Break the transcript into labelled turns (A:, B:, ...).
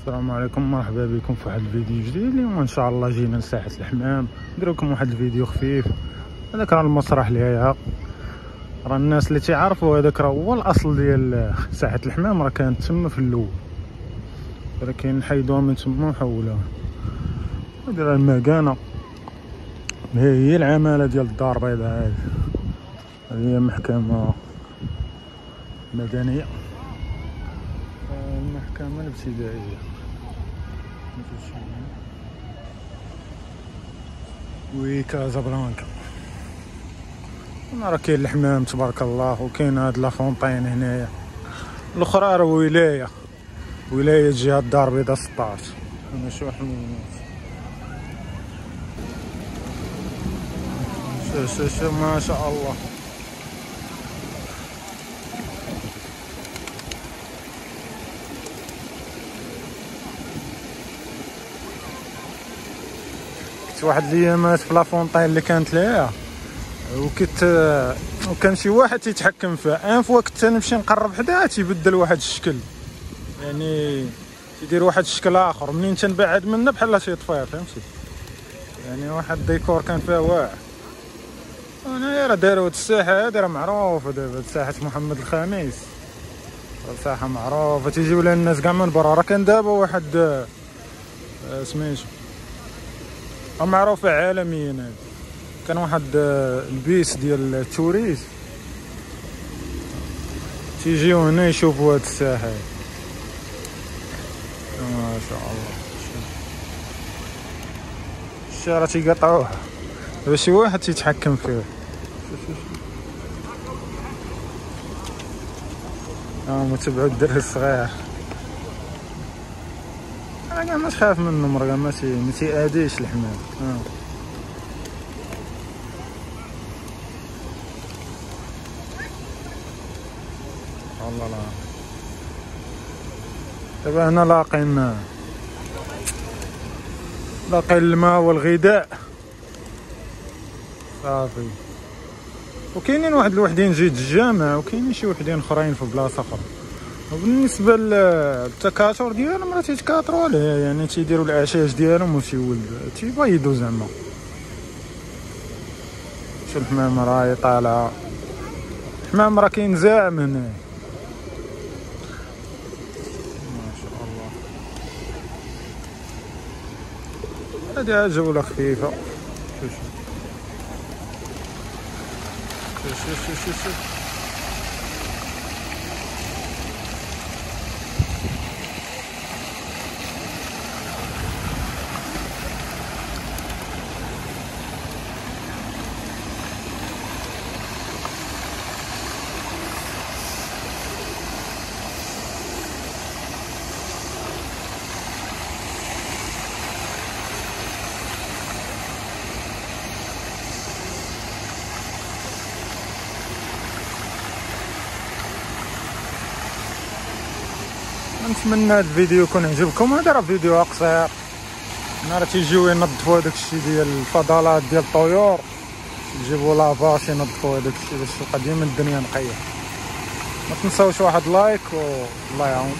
A: السلام عليكم، مرحبا بكم في واحد الفيديو جديد. اليوم ان شاء الله جينا لساحه الحمام ندير لكم واحد الفيديو خفيف. هذاك راه المسرح ليها، راه الناس اللي تيعرفوا هذاك راه هو الاصل ديال ساحه الحمام، راه كانت تما في الاول ولكن حيدوها من تما وحولوها. هذه راه المكانه، هي العماله ديال الدار البيضاء. هذه هي محكمه مدنيه، المحكمه الابتدائيه. وي كازابلانكا. هنا راه كاين الحمام تبارك الله، وكاين هاد لافونطين هنايا. الاخرى راه ولايه جهه الدار البيضاء 16. انا شو حميمات شو ما شاء الله. كنت واحد الايامات في لافونطين اللي كانت ليها، وكان شي واحد تيتحكم فيها. ان فوا كنت نمشي نقرب حداها تيبدل واحد الشكل، يعني تيدير واحد الشكل اخر. منين تنبعد منه بحال تيطفي، فهمتي؟ يعني واحد الديكور كان فيها واعر. هنايا راه داروا هاد الساحه هادي، راه معروفه دابا ساحه محمد الخامس، ساحه معروفه تيجيو لها الناس كاع من برا. راه كان دابا واحد سميتو معروفه عالميا هادي، كان واحد البيس ديال التوريست تيجيو هنا يشوفوا هاد الساحه. ما شاء الله الشارع تيقطعوه دابا شي واحد تيتحكم فيه. متبعو الدري الصغير، انا كاع ما تخاف منهم، راه ما تيأذيش الحمام. والله لا. دابا هنا لاقين الماء والغذاء صافي، وكاينين واحد الوحدين جيد الجامع، وكاينين شي وحدين اخرين في بلاصه اخرى. وبالنسبه للتكاثر ديالهم راه تيتكاثروا عليه، يعني تيديروا الاعشاش ديالهم تيبيضوا زعما. شو الحمام راهي طالعه، الحمام راه كاين زاعم هنا. ما شاء الله. هذه جوله خفيفه. شوف نتمنى هذا الفيديو يكون عجبكم. هذا راه فيديو قصير، راه تيجيو ينظفوا هذاك الشيء ديال الفضلات ديال الطيور، يجيبوا لافاش ينظفوا هذاك الشيء باش تبقى ديما الدنيا نقيه. ما تنساوش واحد لايك والله يعاون.